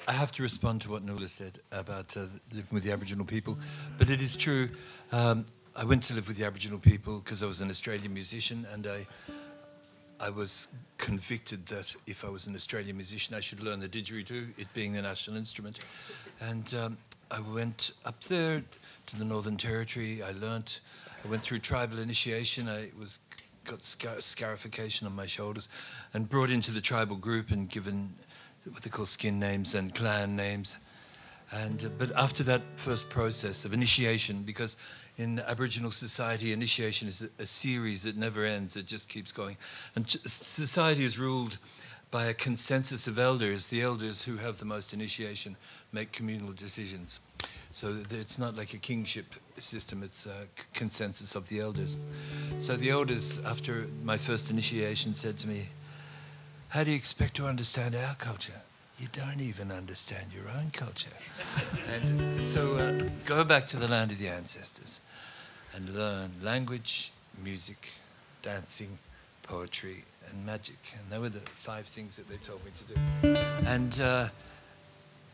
I have to respond to what Nuala said about living with the Aboriginal people, but it is true. I went to live with the Aboriginal people because I was an Australian musician, and I was convicted that if I was an Australian musician, I should learn the didgeridoo, it being the national instrument. And I went up there to the Northern Territory. I went through tribal initiation. Got scarification on my shoulders, and brought into the tribal group and given what they call skin names and clan names. But after that first process of initiation, because in Aboriginal society, initiation is a series that never ends, it just keeps going. And society is ruled by a consensus of elders. The elders who have the most initiation make communal decisions. So it's not like a kingship system, it's a consensus of the elders. So the elders, after my first initiation, said to me, "How do you expect to understand our culture? You don't even understand your own culture." And so go back to the land of the ancestors and learn language, music, dancing, poetry, and magic. And they were the 5 things that they told me to do.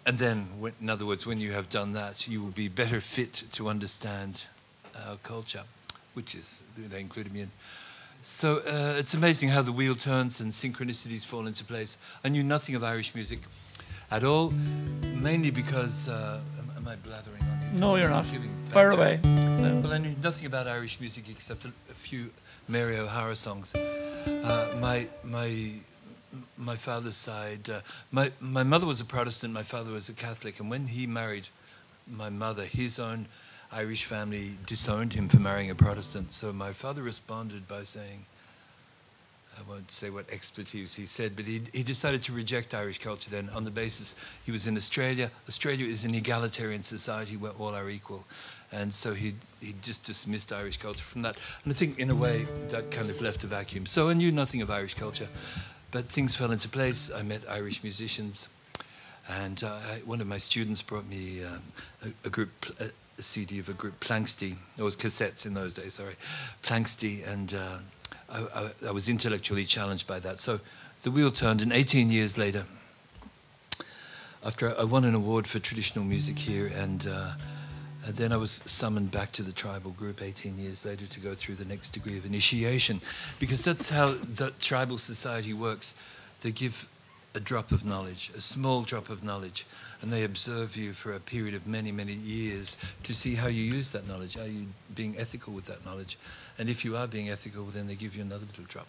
And then, in other words, when you have done that, you will be better fit to understand our culture, which is, they included me in. So it's amazing how the wheel turns and synchronicities fall into place. I knew nothing of Irish music at all, mainly because, am I blathering on you? No, you're not. Fire away. No. Well, I knew nothing about Irish music except a few Mary O'Hara songs. My father's side, my mother was a Protestant, my father was a Catholic, and when he married my mother, his own Irish family disowned him for marrying a Protestant. So my father responded by saying, I won't say what expletives he said, but he decided to reject Irish culture then on the basis he was in Australia. Australia is an egalitarian society where all are equal. And so he just dismissed Irish culture from that. And I think in a way that kind of left a vacuum. So I knew nothing of Irish culture, but things fell into place. I met Irish musicians, and one of my students brought me a CD of a group, Planksty. There was cassettes in those days, sorry. Planksty, and I was intellectually challenged by that. So the wheel turned, and 18 years later, after I won an award for traditional music here, and then I was summoned back to the tribal group 18 years later to go through the next degree of initiation, because that's how the tribal society works. They give a drop of knowledge, a small drop of knowledge, and they observe you for a period of many, many years to see how you use that knowledge. Are you being ethical with that knowledge? And if you are being ethical, then they give you another little drop.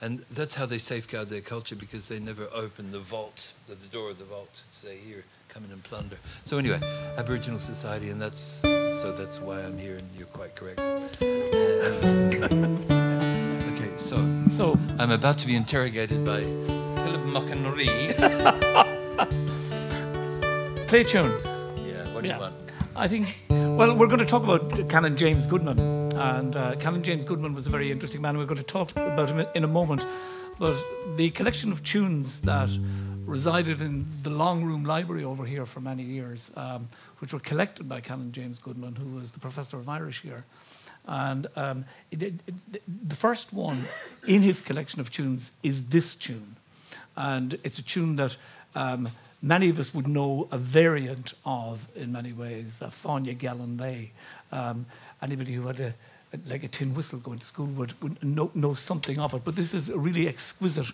And that's how they safeguard their culture, because they never open the vault, the door of the vault, and say, "Here, come in and plunder." So anyway, Aboriginal society, and that's why I'm here, and you're quite correct. Okay, so I'm about to be interrogated by Philip Mockenree. Play a tune. Yeah, what do you want? I think, well, we're going to talk about Canon James Goodman. And Canon James Goodman was a very interesting man. We're going to talk about him in a moment. But the collection of tunes that resided in the Long Room Library over here for many years, which were collected by Canon James Goodman, who was the professor of Irish here. And the first one in his collection of tunes is this tune. And it's a tune that many of us would know a variant of in many ways, Fáinne Gallen Lay. Anybody who had a tin whistle going to school would know something of it. But this is a really exquisite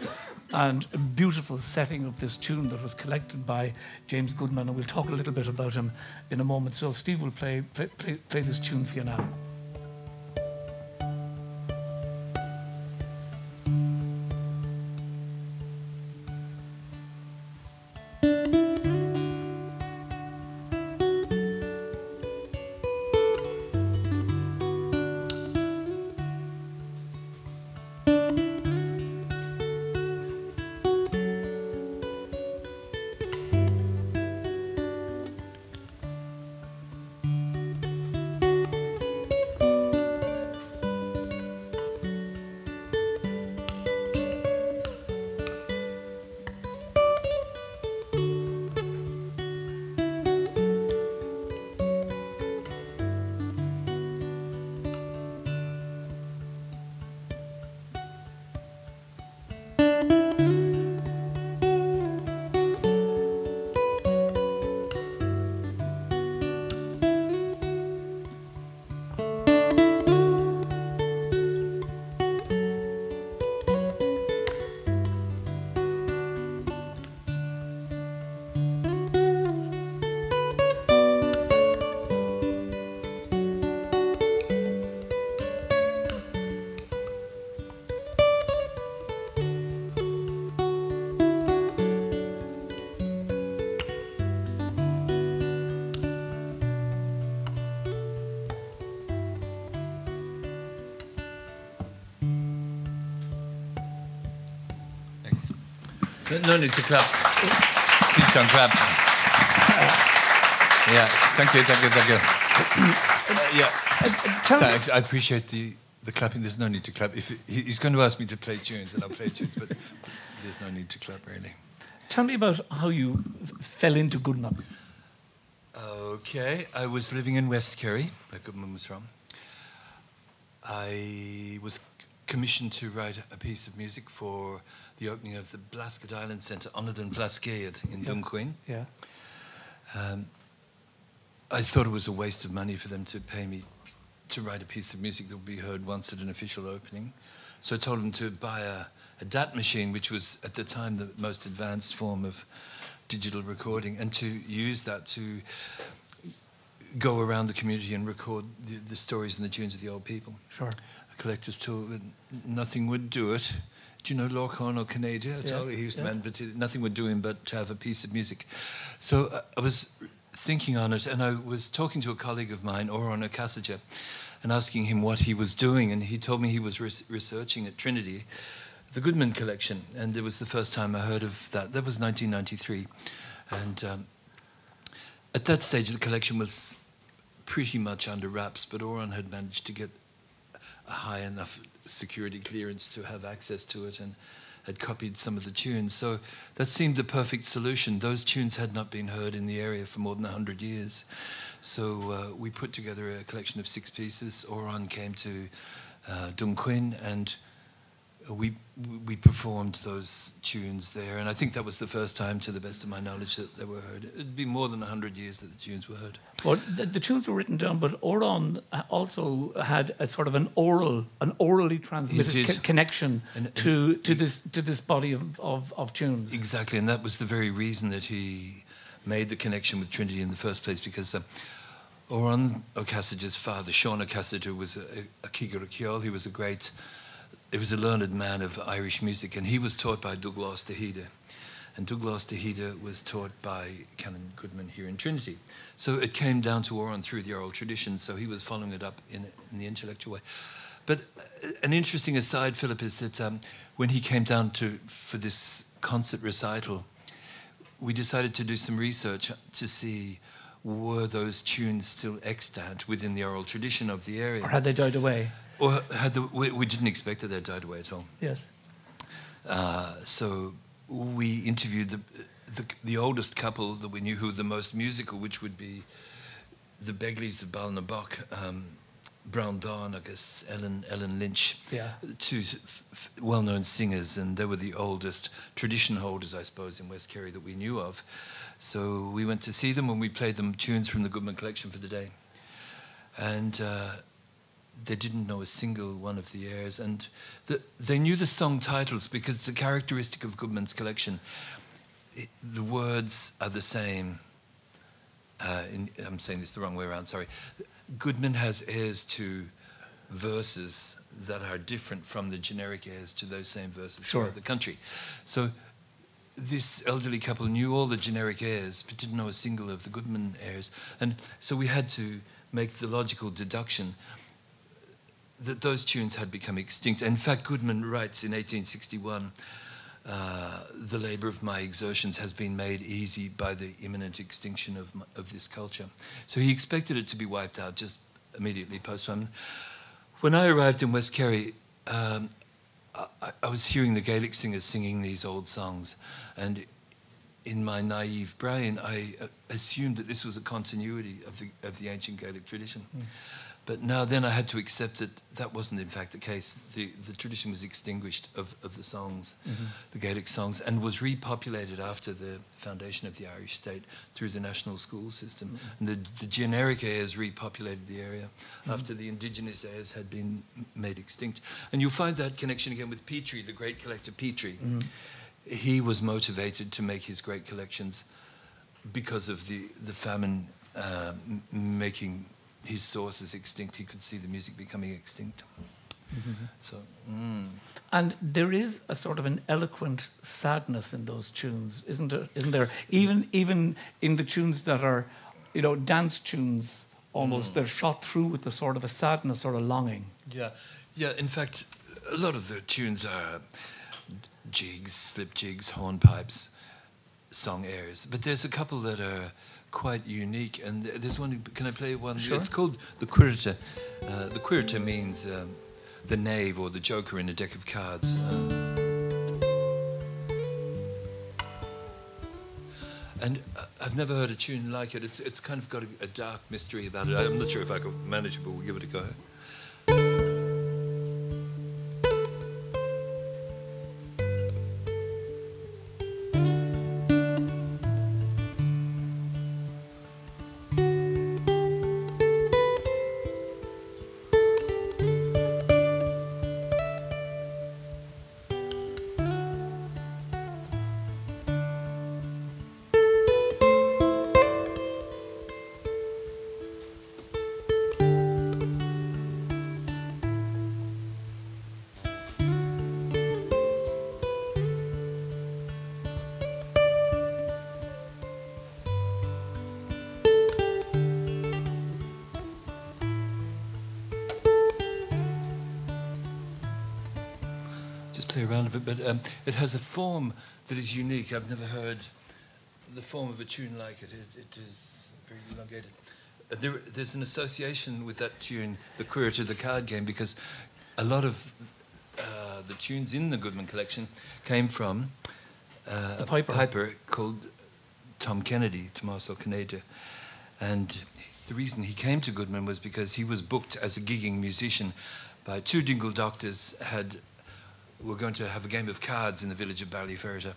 and beautiful setting of this tune that was collected by James Goodman, and we'll talk a little bit about him in a moment. So Steve will play this tune for you now. No need to clap. Please don't clap. Yeah, thank you. Thanks. I appreciate the clapping. There's no need to clap. If he's going to ask me to play tunes, and I'll play tunes, but there's no need to clap, really. Tell me about how you fell into Goodman. Okay, I was living in West Kerry, where Goodman was from. I was commissioned to write a piece of music for the opening of the Blasket Island Centre, Onadon Blaskead in Dunquin. Yeah. I thought it was a waste of money for them to pay me to write a piece of music that would be heard once at an official opening. So I told them to buy a DAT machine, which was at the time the most advanced form of digital recording, and to use that to go around the community and record the stories and the tunes of the old people. Sure. A collector's tool, but nothing would do it. Do you know Lorcan or Canada at all? He was the man, but nothing would do him but to have a piece of music. So I was thinking on it, and I was talking to a colleague of mine, Oran Okasija, and asking him what he was doing, and he told me he was researching at Trinity the Goodman collection, and it was the first time I heard of that. That was 1993, and at that stage the collection was pretty much under wraps, but Oran had managed to get a high enough security clearance to have access to it, and had copied some of the tunes. So that seemed the perfect solution. Those tunes had not been heard in the area for more than 100 years. So we put together a collection of 6 pieces. Oran came to Dunquin, and we performed those tunes there. And I think that was the first time, to the best of my knowledge, that they were heard. It'd be more than 100 years that the tunes were heard. Well, the tunes were written down, but Oran also had a sort of an orally transmitted connection to this body of tunes. Exactly, and that was the very reason that he made the connection with Trinity in the first place, because Oran Okasija's father, Sean Okasija, was a Kigur Kiol. He was a learned man of Irish music, and he was taught by Douglas Tahida. And Douglas Tahida was taught by Canon Goodman here in Trinity. So it came down to Oran through the oral tradition, so he was following it up in the intellectual way. But an interesting aside, Philip, is that when he came down for this concert recital, we decided to do some research to see were those tunes still extant within the oral tradition of the area. Or had they died away? Or we didn't expect that they'd died away at all. Yes. So we interviewed the oldest couple that we knew, who were the most musical, which would be the Begleys of Balnabock, Brown Dawn, I guess, Ellen Lynch, 2 well-known singers, and they were the oldest tradition holders, I suppose, in West Kerry that we knew of. So we went to see them, and we played them tunes from the Goodman collection for the day. And they didn't know a single one of the airs, and they knew the song titles, because it's a characteristic of Goodman's collection. The words are the same. I'm saying this the wrong way around, sorry. Goodman has airs to verses that are different from the generic airs to those same verses throughout the country. So this elderly couple knew all the generic airs, but didn't know a single of the Goodman airs. And so we had to make the logical deduction that those tunes had become extinct. In fact, Goodman writes in 1861, the labour of my exertions has been made easy by the imminent extinction of this culture. So he expected it to be wiped out just immediately post-famine. When I arrived in West Kerry, I was hearing the Gaelic singers singing these old songs, and in my naive brain, I assumed that this was a continuity of the ancient Gaelic tradition. But now then I had to accept that that wasn't in fact the case. The tradition was extinguished of the songs, the Gaelic songs, and was repopulated after the foundation of the Irish state through the national school system. And the generic airs repopulated the area after the indigenous airs had been made extinct. And you'll find that connection again with Petrie, the great collector Petrie. He was motivated to make his great collections because of the famine making his sources extinct. He could see the music becoming extinct. So, and there is a sort of an eloquent sadness in those tunes, isn't there? Even in the tunes that are, dance tunes, almost they're shot through with a sort of a sadness or a longing. Yeah. In fact, a lot of the tunes are jigs, slip jigs, hornpipes, song airs. But there's a couple that are quite unique, and there's one. Can I play one? Sure. It's called the quirta. The quirta means the knave or the joker in a deck of cards. And I've never heard a tune like it. It's kind of got a dark mystery about it. I'm not sure if I could manage it, but we'll give it a go. Play around a bit, but it has a form that is unique. I've never heard the form of a tune like it. It is very elongated. There's an association with that tune, the queer to the card game, because a lot of the tunes in the Goodman collection came from a piper called Tom Kennedy, Tommaso Caneda. And the reason he came to Goodman was because he was booked as a gigging musician by two dingle doctors were going to have a game of cards in the village of Ballyferta.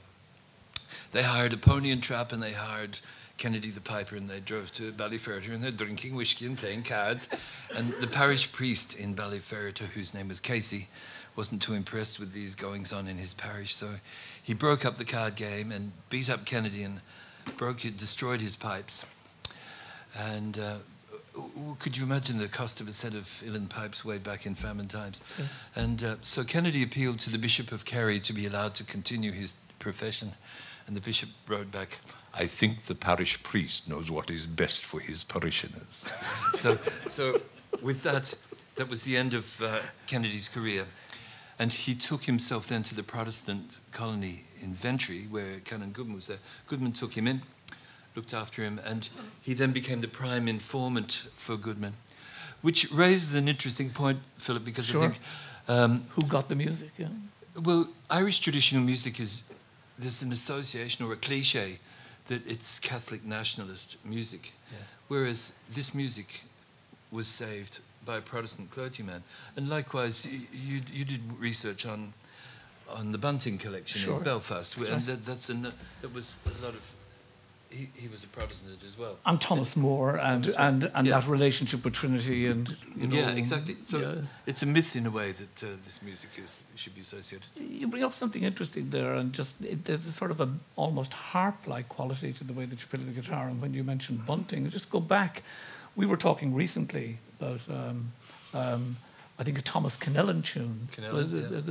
They hired a pony and trap, and they hired Kennedy the piper, and they drove to Ballyferta, and they're drinking whiskey and playing cards. And the parish priest in Ballyferta, whose name was Casey, wasn't too impressed with these goings-on in his parish, so he broke up the card game and beat up Kennedy and destroyed his pipes. And could you imagine the cost of a set of uilleann pipes way back in famine times? Yeah. And so Kennedy appealed to the Bishop of Kerry to be allowed to continue his profession. And the bishop wrote back, "I think the parish priest knows what is best for his parishioners." so with that was the end of Kennedy's career. And he took himself then to the Protestant colony in Ventry, where Canon Goodman was there. Goodman took him in, looked after him, and he then became the prime informant for Goodman, which raises an interesting point, Philip, because sure. I think... who got the music, yeah? Well, Irish traditional music there's an association or a cliche that it's Catholic nationalist music, yes. Whereas this music was saved by a Protestant clergyman. And likewise, you did research on the Bunting collection sure. in Belfast, That's and right. that was a lot of... He was a Protestant as well. And Thomas More and that relationship with Trinity and... yeah, exactly. So it's a myth in a way that this music should be associated. You bring up something interesting there, and there's a sort of an almost harp-like quality to the way that you play the guitar. And when you mentioned Bunting, just go back. We were talking recently about... I think a Thomas Kennellan tune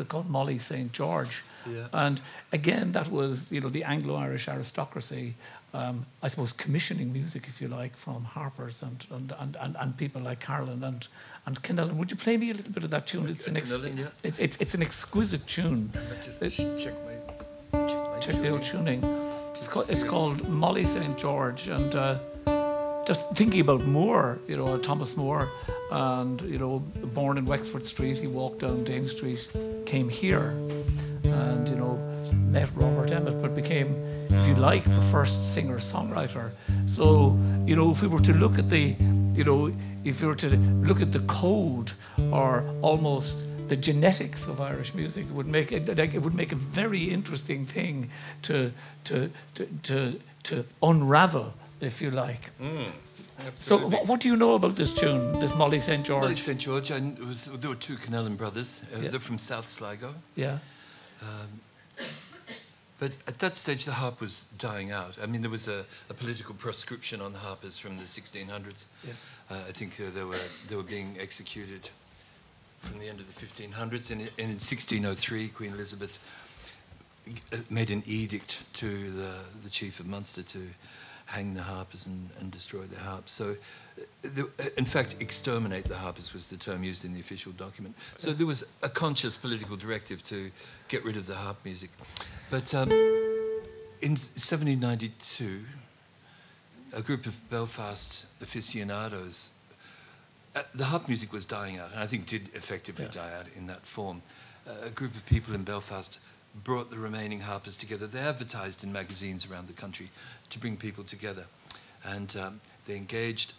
called Molly St. George. Yeah. And again, that was, the Anglo-Irish aristocracy, I suppose, commissioning music, if you like, from harpers and people like Carlin and Kennellan. Would you play me a little bit of that tune? It's an exquisite tune. Check the old tuning. It's called Molly St. George, and just thinking about Moore, Thomas Moore, and born in Wexford Street, he walked down Dame Street, came here, and met Robert Emmet, but became, if you like, the first singer-songwriter. So if we were to look at the code, or almost the genetics of Irish music, it would make a very interesting thing to unravel, if you like. So what do you know about this tune, this Molly St. George? Molly St. George, there were two Kennellan brothers. They're from South Sligo. Yeah. But at that stage, the harp was dying out. I mean, there was a political proscription on harpers from the 1600s. Yes. I think they were being executed from the end of the 1500s. And in 1603, Queen Elizabeth made an edict to the chief of Munster to hang the harpers and destroy the harps. So, in fact, exterminate the harpers was the term used in the official document. So there was a conscious political directive to get rid of the harp music. But in 1792, a group of Belfast aficionados, the harp music was dying out, and I think did effectively die out in that form. A group of people in Belfast brought the remaining harpers together. They advertised in magazines around the country to bring people together. And they engaged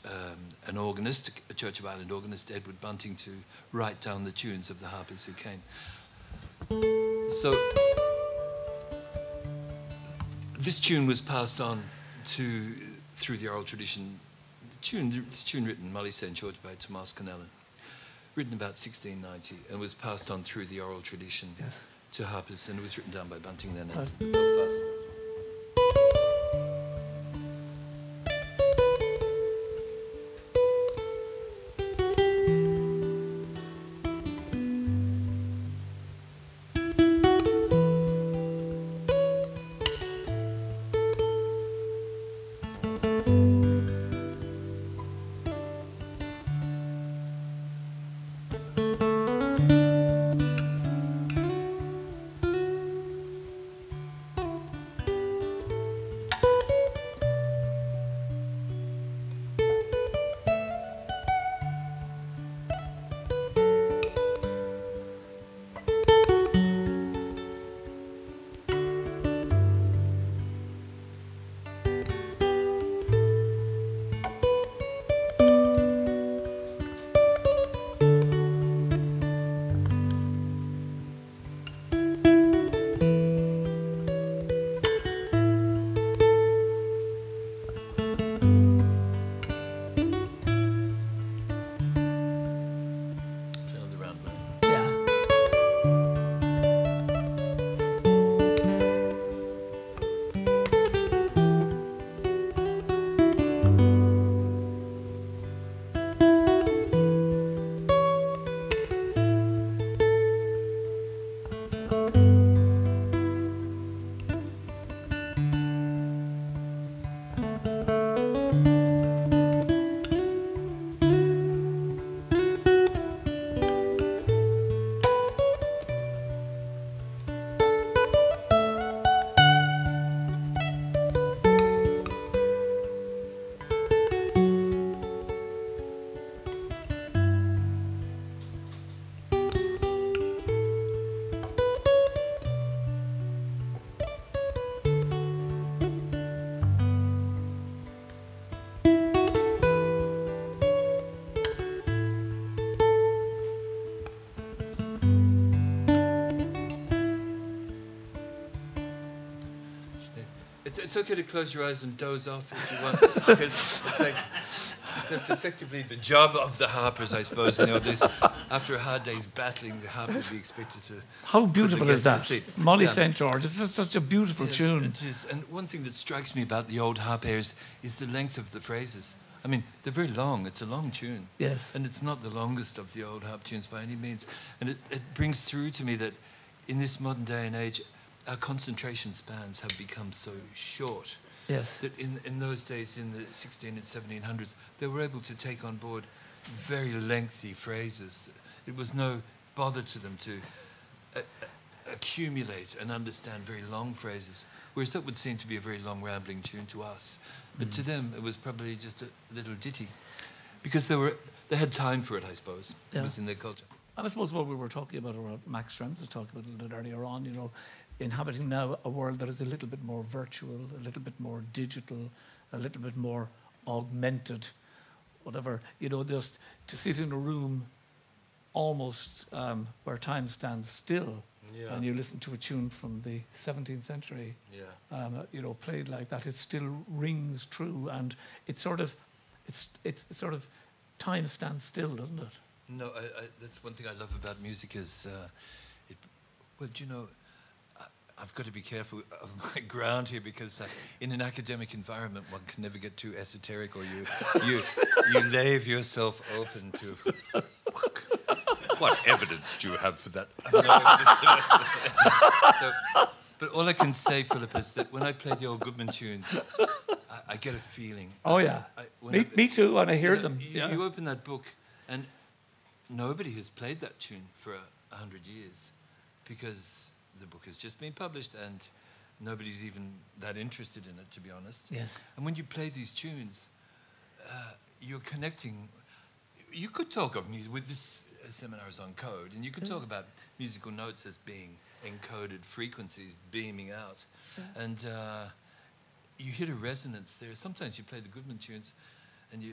an organist, a Church of Ireland organist, Edward Bunting, to write down the tunes of the harpers who came. So this tune was passed on through the oral tradition. This tune written, Molly St. George, by Tomas Connellan, written about 1690, and was passed on through the oral tradition to harpers, and it was written down by Bunting then at Belfast. It's okay to close your eyes and doze off if you want, because it's like that's effectively the job of the harpers, I suppose. In the old days, after a hard day's battling, the harper would be expected to. How beautiful is that? Molly St. George. This is such a beautiful tune. It is. And one thing that strikes me about the old harp airs is the length of the phrases. I mean, they're very long. It's a long tune. Yes. And it's not the longest of the old harp tunes by any means. And it brings through to me that in this modern day and age, our concentration spans have become so short. Yes. That in those days, in the 16 and 1700s, they were able to take on board very lengthy phrases. It was no bother to them to accumulate and understand very long phrases, whereas that would seem to be a very long, rambling tune to us. But to them, it was probably just a little ditty, because they had time for it, I suppose. It was in their culture. And I suppose what we were talking about, or Max Stremms was talking about a little bit earlier on, you know, inhabiting now a world that is a little bit more virtual, a little bit more digital, a little bit more augmented, whatever, you know, just to sit in a room almost where time stands still, and you listen to a tune from the 17th century, you know, played like that, it still rings true, and it's sort of time stands still, doesn't it? No, that's one thing I love about music is, well, do you know, I've got to be careful of my ground here, because in an academic environment one can never get too esoteric, or you lave yourself open to what evidence do you have for that? I have no evidence. So, but all I can say, Philip, is that when I play the old Goodman tunes, I get a feeling. Oh yeah, me too. When I hear them, you open that book, and nobody has played that tune for 100 years, because the book has just been published and nobody's even that interested in it, to be honest. Yes. And when you play these tunes, you're connecting. You could talk of music with this seminar is on code, and you could talk about musical notes as being encoded frequencies beaming out, and you hit a resonance there. Sometimes you play the Goodman tunes, and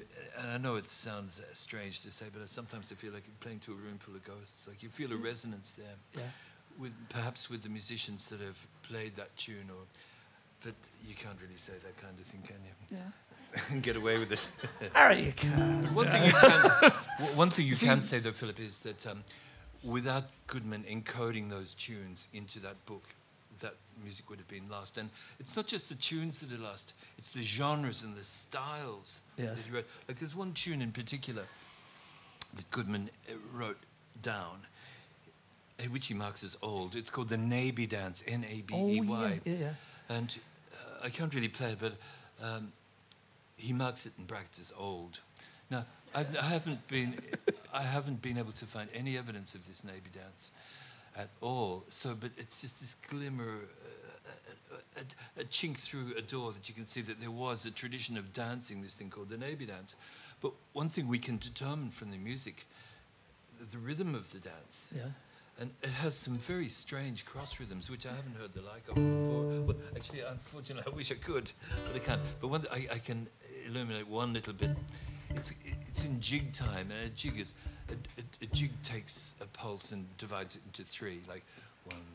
I know it sounds strange to say, but sometimes I feel like you're playing to a room full of ghosts. Like you feel a resonance there, perhaps with the musicians that have played that tune, but you can't really say that kind of thing, can you? Yeah. And get away with it. Harry, you can. But one thing you can say, though, Philip, is that without Goodman encoding those tunes into that book, that music would have been lost. And it's not just the tunes that are lost, it's the genres and the styles that he wrote. Like there's one tune in particular that Goodman wrote down, which he marks as old. It's called the Navy Dance, Nabey. Oh, yeah. And I can't really play it, but he marks it in brackets as old. Now, I haven't been able to find any evidence of this Navy Dance at all. So, but it's just this glimmer, a chink through a door that you can see that there was a tradition of dancing, this thing called the Navy Dance. But one thing we can determine from the music, the rhythm of the dance. Yeah. And it has some very strange cross rhythms, which I haven't heard the like of before. Well, actually, unfortunately, I wish I could, but I can't. But one, I can illuminate one little bit. It's in jig time, and a jig is a jig takes a pulse and divides it into three. Like one,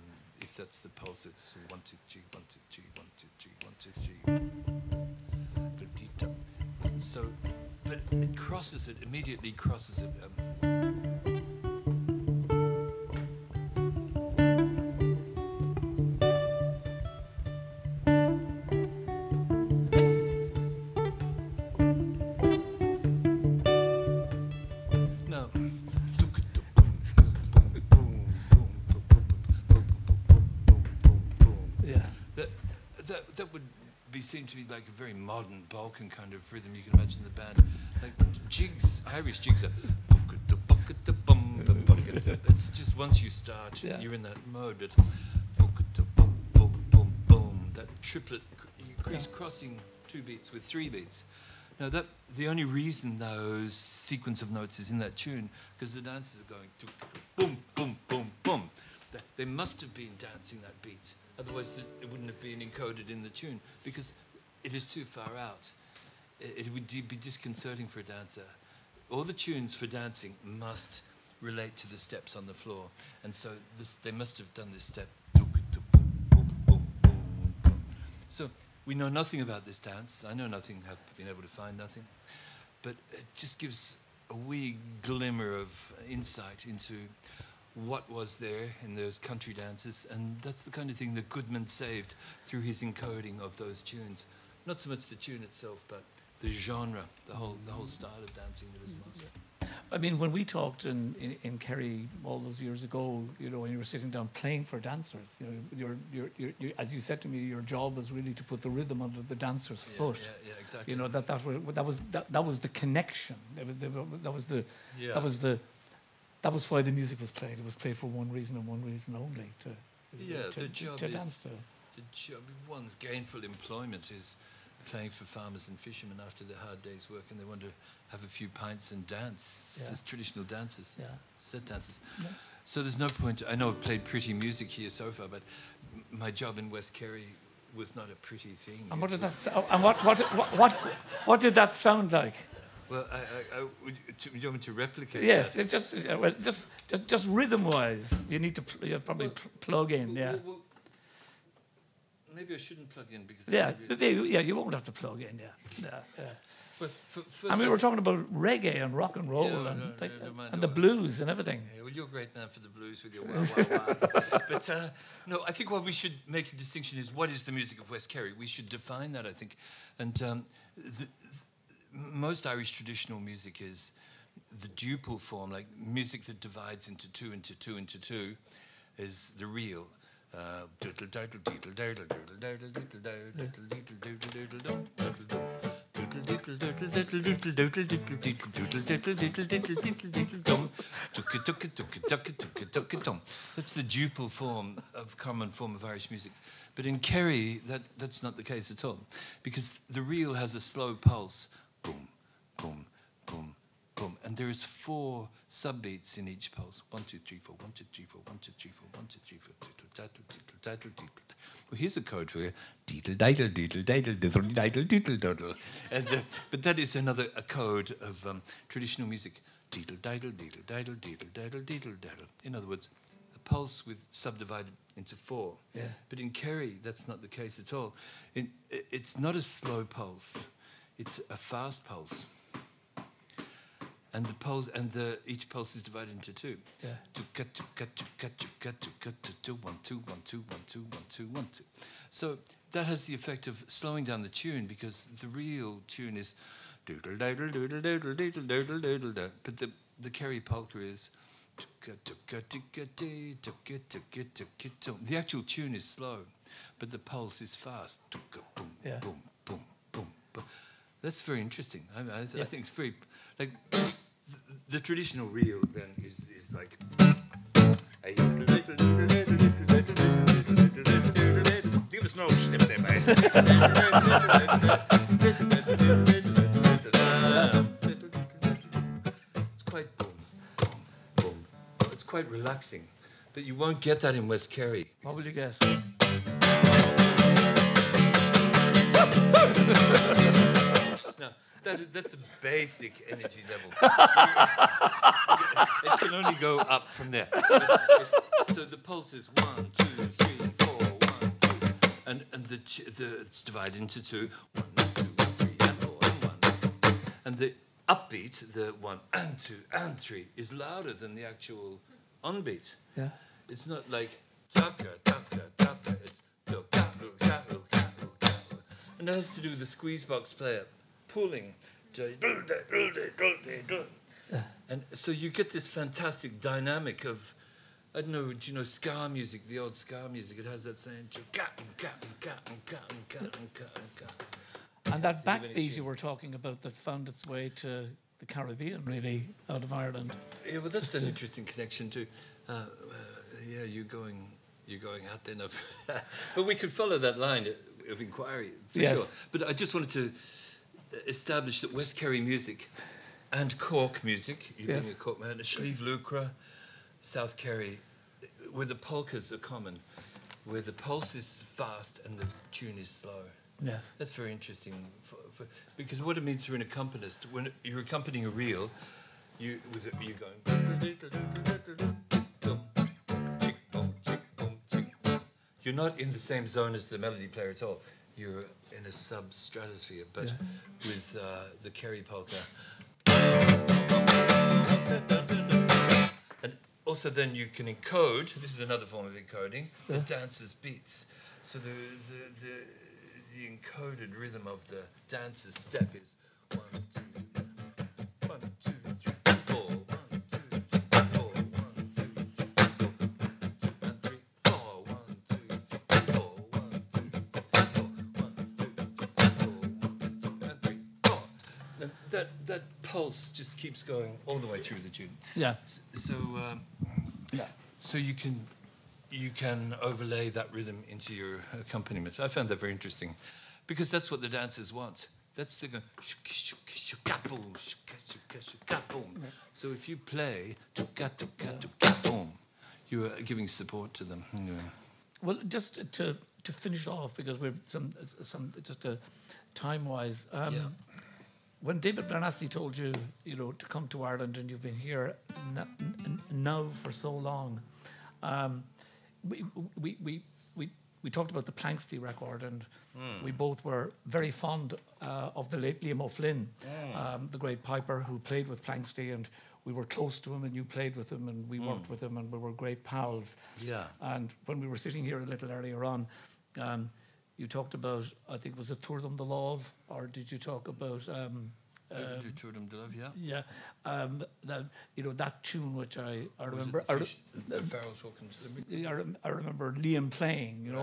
if that's the pulse, it's 1 2 3 1 2 3 1 2 3 1 2 3. So, but it crosses it immediately. Crosses it. Seem to be like a very modern Balkan kind of rhythm. You can imagine the band, like jigs, Irish jigs are. It's just once you start, you're in that mode. That triplet, crossing 2 beats with 3 beats. Now the only reason those sequence of notes is in that tune because the dancers are going to boom, boom, boom, boom. They must have been dancing that beat. Otherwise, it wouldn't have been encoded in the tune because it is too far out. It would be disconcerting for a dancer. All the tunes for dancing must relate to the steps on the floor. And so they must have done this step. So we know nothing about this dance. I know nothing, have been able to find nothing. But it just gives a wee glimmer of insight into what was there in those country dances, and that's the kind of thing that Goodman saved through his encoding of those tunes. Not so much the tune itself, but the genre, the whole style of dancing that is lost. I mean, when we talked in Kerry all those years ago, you know, when you were sitting down playing for dancers, you know, your as you said to me, your job was really to put the rhythm under the dancer's foot. Yeah, exactly. You know, that was the connection. That was why the music was played. It was played for one reason and one reason only, to dance to. The job, one's gainful employment is playing for farmers and fishermen after their hard day's work, and they want to have a few pints and dance. There's traditional dances, set dances. Yeah. So there's no point. I know I've played pretty music here so far, but my job in West Kerry was not a pretty thing. And what did that? What did that sound like? Well, do you want me to replicate? Yes, that? just rhythm-wise, you need to probably plug in. Well, maybe I shouldn't plug in because you won't have to plug in. But I mean, we're talking about reggae and rock and roll and the blues and everything. Yeah, well, you're great man for the blues with your wah wah wah. But no, I think what we should make a distinction is what is the music of West Kerry. We should define that, I think, and most Irish traditional music is the duple form, like music that divides into two, is the real. Doodle doodle doodle doodle doodle doodle doodle doodle doodle doodle doodle dum, doodle dum. Doodle doodle doodle doodle doodle doodle doodle doodle doodle doodle doodle doodle doodle dum. Dooka dooka dooka dooka dooka dooka dum. That's the duple form of common form of Irish music. But in Kerry, that's not the case at all, because the reel has a slow pulse, boom, boom, boom, boom, and there is 4 subbeats in each pulse. 1, 2, 3, 4. 1, 2, 3, 4. 1, 2, 3, 4. 1, 2, 3, 4. Diddle, daddle, diddle, daddle, diddle. Well, here's a code for you. Diddle, daddle, diddle, daddle, diddle, daddle, diddle, daddle. And but that is a code of traditional music. Diddle, daddle, diddle, daddle, diddle, daddle, diddle, daddle. In other words, a pulse with subdivided into 4. Yeah. But in Kerry, that's not the case at all. It's not a slow pulse. It's a fast pulse. And each pulse is divided into 2. Yeah. 1, 2, 1, 2, 1, 2, 1, 2, 1, 2, 1, 2. So that has the effect of slowing down the tune, because the real tune is doodle doodle doodle doodle doodle doodle doodle doodle. But the Kerry polka is the actual tune is slow, but the pulse is fast. Boom, Yeah. boom, boom, boom, boom. That's very interesting. I think it's very like the traditional reel then is like. Give us no step there, mate. It's quite boom, boom, boom. It's quite relaxing, but you won't get that in West Kerry. What will you get? No, that's a basic energy level. It can only go up from there. So the pulse is 1, 2, 3, 4, 1, 2, and it's divided into 2. 1, 2, 3, and 4, and 1. And the upbeat, the 1 and 2 and 3, is louder than the actual onbeat. Yeah. It's not like taka taka taka. It's taka taka taka. And that has to do with the squeeze box player pulling. And so you get this fantastic dynamic of, I don't know, do you know ska music, the old ska music? It has that same. And that backbeat you were talking about that found its way to the Caribbean, really, out of Ireland. Yeah, well, that's an interesting connection too. Yeah, you're going out there now. But we could follow that line of inquiry for sure. But I just wanted to establish that West Kerry music and Cork music, you being a Cork man, Slieve Lucra, South Kerry, where the polkas are common, where the pulse is fast and the tune is slow. Yes. That's very interesting, because what it means for an accompanist, when you're accompanying a reel, you're going. You're not in the same zone as the melody player at all. You're in a sub-stratosphere, but with the Kerry polka. And also then you can encode, this is another form of encoding, the dancer's beats. So the encoded rhythm of the dancer's step is 1, 2, 1, 2, 3, 4, 1, 2, 3, 4, 1, 2, 3, 4, 2, and 3, 4, 1, 2, 3, 4, 1, 2, 3, 4, 1, 2, 3, 4, 1, 2, and 3, 4. And that pulse just keeps going all the way through the tune. Yeah. So you can overlay that rhythm into your accompaniment. I found that very interesting, because that's what the dancers want. That's the boom. So if you play boom, you are giving support to them. Yeah. Well, just to finish off, because we've some just time-wise. When David Bernassi told you, to come to Ireland, and you've been here now for so long, we talked about the Planxty record, and we both were very fond of the late Liam O'Flynn, the great piper who played with Planxty, and we were close to him, and you played with him, and we worked with him, and we were great pals. Yeah. And when we were sitting here a little earlier on, you talked about, I think, was it Tour them the Love, or did you talk about Do Tourdum de Love, yeah. Yeah, that tune which I remember. Farrell's Hawkins. I remember Liam playing.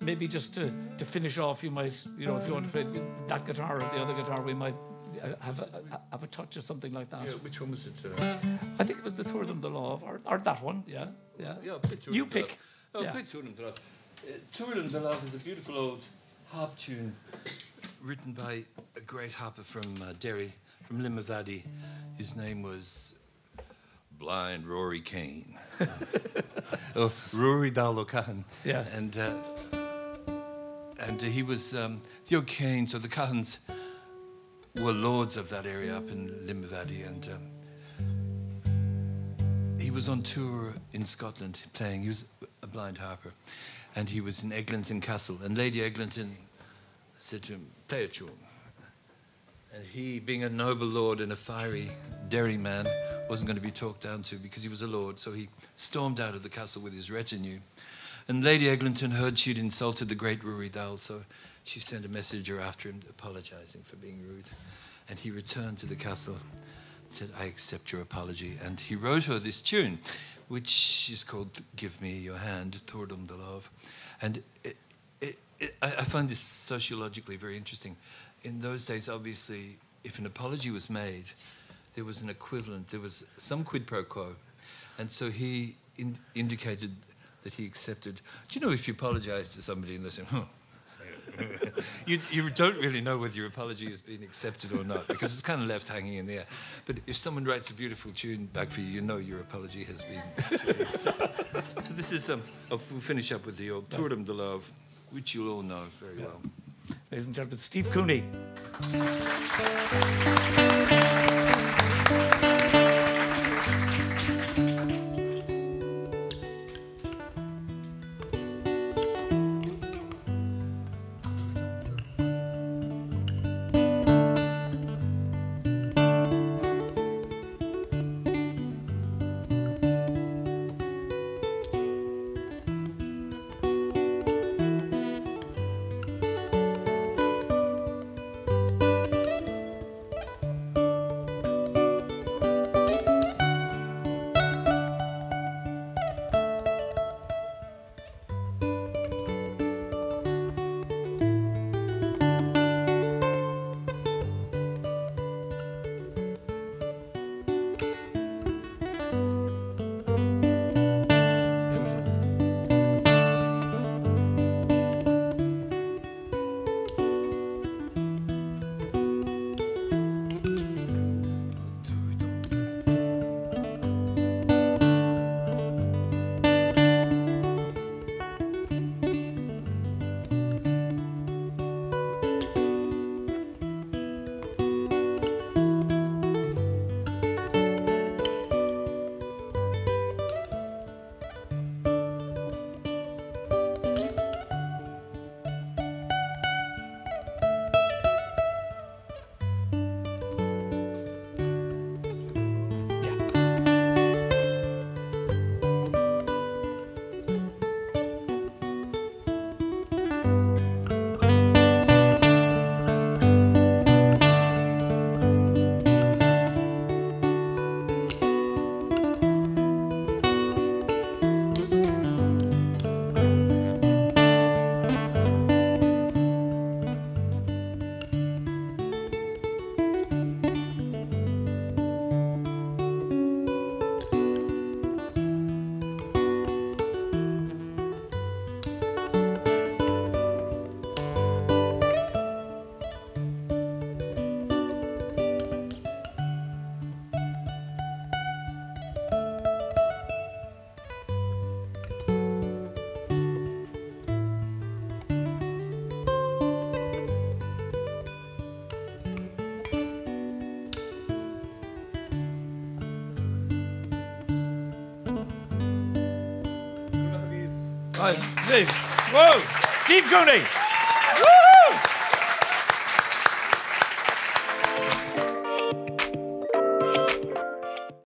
Maybe just to finish off, you might, if you want to play that guitar or the other guitar, we might have a touch of something like that. Yeah, which one was it? I think it was the Tourdum de Love, or that one. Yeah. Yeah, I'll play Tourdum You de pick. Love. I'll play Tourdum de Love. Tourdum de Love is a beautiful old harp tune written by a great harper from Derry, from Limavady. His name was Blind Rory Kane. Rory Dal O'Cahan. Yeah. And he was the O'Kane, so the Cahans were lords of that area up in Limavady, and he was on tour in Scotland playing. He was a blind harper, and he was in Eglinton Castle, and Lady Eglinton said to him, play a tune. And he, being a noble lord and a fiery Derry man, wasn't going to be talked down to because he was a lord, so he stormed out of the castle with his retinue. And Lady Eglinton heard she'd insulted the great Rory Dal, so she sent a messenger after him apologising for being rude. And he returned to the castle and said, I accept your apology. And he wrote her this tune, which is called Give Me Your Hand, Tourdum de Love. And I find this sociologically very interesting. In those days, obviously, if an apology was made, there was an equivalent, there was some quid pro quo. And so he indicated that he accepted. Do you know if you apologise to somebody and they say, you don't really know whether your apology has been accepted or not, because it's kind of left hanging in the air. But if someone writes a beautiful tune back for you, you know your apology has been accepted. So this is, we'll finish up with the old Tourdum de Love, which you'll all know very well. Ladies and gentlemen, Steve Cooney. Steve. Whoa! Steve Cooney!